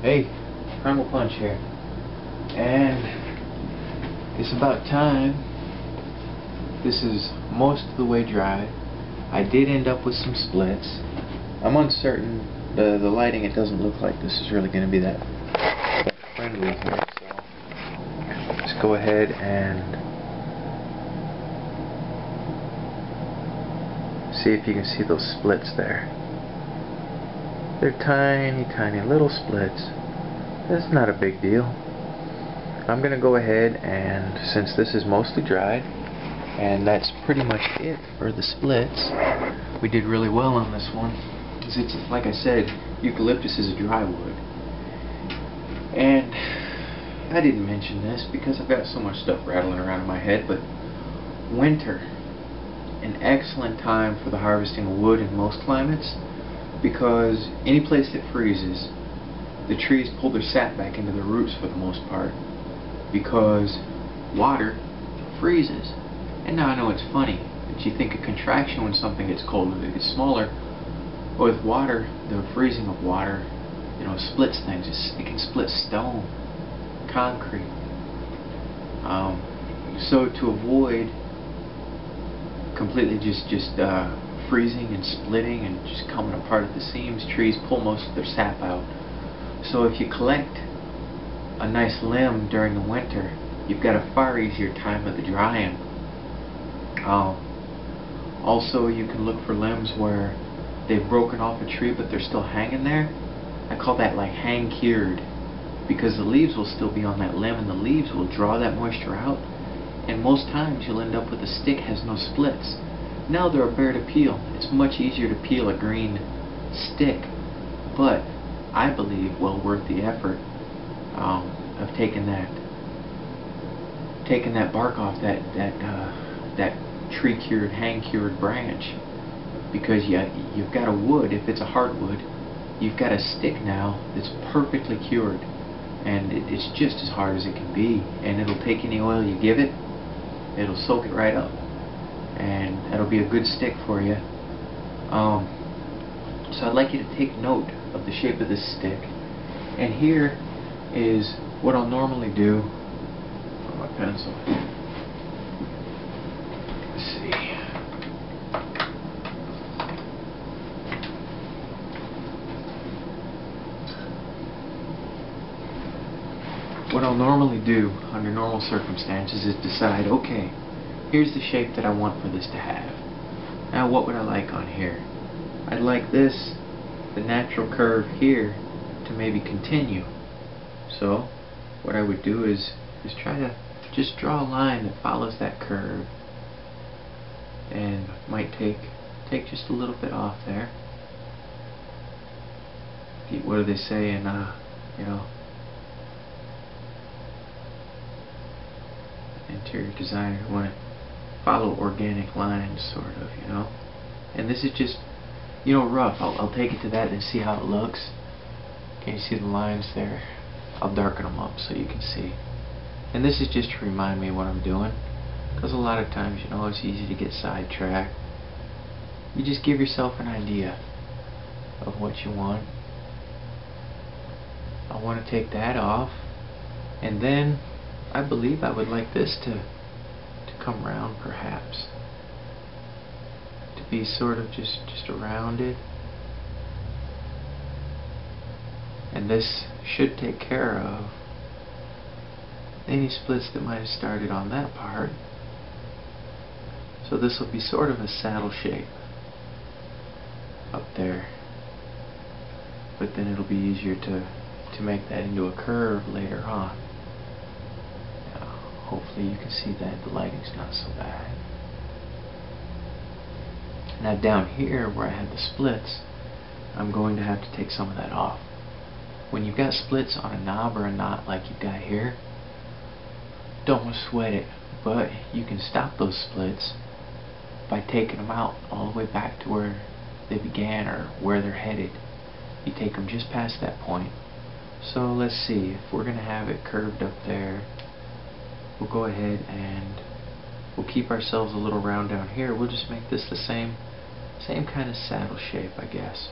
Hey, Primal Punch here, and it's about time. This is most of the way dry. I did end up with some splits. I'm uncertain. The lighting, it doesn't look like this is really going to be that friendly here, so let's go ahead and see if you can see those splits there. They're tiny, tiny little splits. It's not a big deal. I'm going to go ahead and, since this is mostly dried, and that's pretty much it for the splits, we did really well on this one. Because it's, like I said, eucalyptus is a dry wood. And I didn't mention this because I've got so much stuff rattling around in my head, but winter, an excellent time for the harvesting of wood in most climates, because any place that freezes, the trees pull their sap back into their roots for the most part, because water freezes. And now I know it's funny that you think a contraction when something gets colder, it gets smaller. But with water, the freezing of water, you know, splits things. It can split stone, concrete. So to avoid completely just freezing and splitting and just coming apart at the seams, trees pull most of their sap out. So if you collect a nice limb during the winter, you've got a far easier time of the drying. Also, you can look for limbs where they've broken off a tree but they're still hanging there. I call that like hang cured, because the leaves will still be on that limb and the leaves will draw that moisture out, and most times you'll end up with a stick that has no splits. Now they're a bear to peel. It's much easier to peel a green stick, but I believe well worth the effort of taking that bark off that tree cured, hang cured branch, because you've got a wood. If it's a hardwood, you've got a stick now that's perfectly cured, and it's just as hard as it can be, and it'll take any oil you give it, it'll soak it right up, and that'll be a good stick for you. So I'd like you to take note of the shape of this stick, and here is what I'll normally do for my pencil. Let's see. What I'll normally do under normal circumstances is decide, okay, here's the shape that I want for this to have. Now what would I like on here? I'd like this, the natural curve here, to maybe continue. So what I would do is try to just draw a line that follows that curve, and might take just a little bit off there. What do they say in you know, interior designer, you want to follow organic lines, sort of, you know. And this is just, you know, rough. I'll take it to that and see how it looks. Can you see the lines there? I'll darken them up so you can see. And this is just to remind me what I'm doing, because a lot of times, you know, it's easy to get sidetracked. You just give yourself an idea of what you want. I want to take that off, and then I believe I would like this to come around, perhaps, to be sort of just around it, and this should take care of any splits that might have started on that part. So this will be sort of a saddle shape up there, but then it'll be easier to make that into a curve later on. Hopefully you can see that the lighting's not so bad. Now down here where I had the splits, I'm going to have to take some of that off. When you've got splits on a knob or a knot like you've got here, don't sweat it, but you can stop those splits by taking them out all the way back to where they began or where they're headed. You take them just past that point. So let's see, if we're going to have it curved up there, we'll go ahead and we'll keep ourselves a little round down here. We'll just make this the same kind of saddle shape, I guess.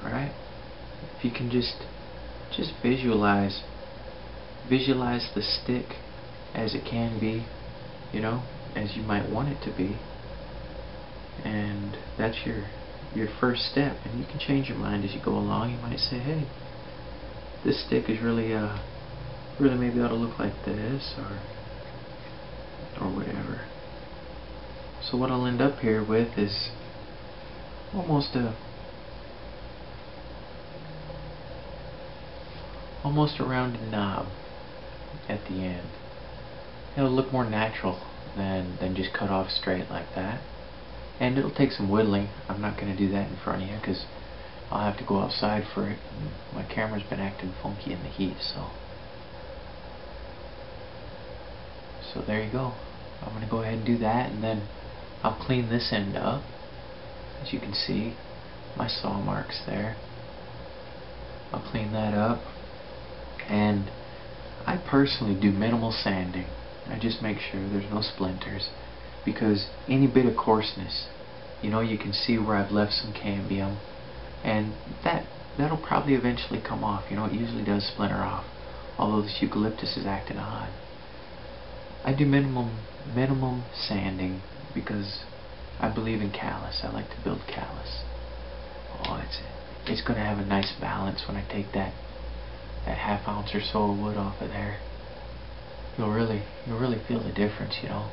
Alright? if you can just visualize the stick as it can be, you know, as you might want it to be, and that's your first step. And you can change your mind as you go along. You might say, hey, this stick is really maybe ought to look like this, or whatever. So what I'll end up here with is almost a rounded knob at the end. It'll look more natural than just cut off straight like that. And it'll take some whittling. I'm not going to do that in front of you because I'll have to go outside for it. And my camera's been acting funky in the heat, so there you go. I'm going to go ahead and do that, and then I'll clean this end up. As you can see, my saw marks there. I'll clean that up, and I personally do minimal sanding. I just make sure there's no splinters, because any bit of coarseness, you know, you can see where I've left some cambium, and that'll probably eventually come off. You know, it usually does splinter off, although this eucalyptus is acting odd. I do minimum sanding because I believe in callus. I like to build callus. Oh, it's going to have a nice balance when I take that ½ ounce or so of wood off of there. You'll really feel the difference, you know.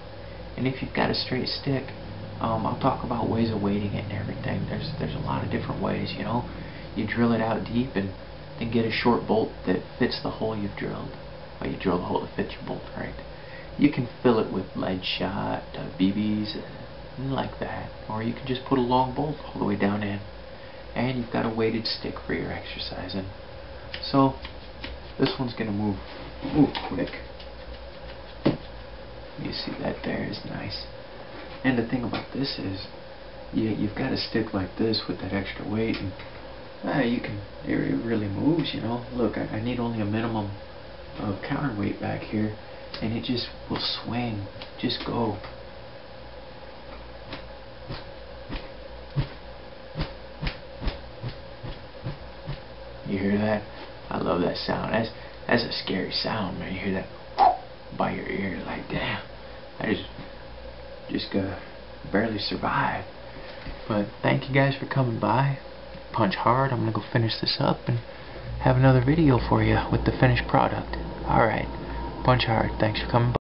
And if you've got a straight stick, I'll talk about ways of weighting it and everything. There's a lot of different ways, you know. You drill it out deep and then get a short bolt that fits the hole you've drilled. Well, you drill the hole that fits your bolt, right? You can fill it with lead shot, BBs, and like that. Or you can just put a long bolt all the way down in. And you've got a weighted stick for your exercising. So, this one's going to move quick. You see that there is nice. And the thing about this is, you've got a stick like this with that extra weight, and it really moves, you know. Look, I need only a minimum of counterweight back here, and it just will swing. Just go. You hear that? I love that sound. That's a scary sound, man. You hear that by your ear, like, damn, I just barely survived. But thank you guys for coming by. Punch hard. I'm gonna go finish this up and have another video for you with the finished product. Alright, punch hard. Thanks for coming by.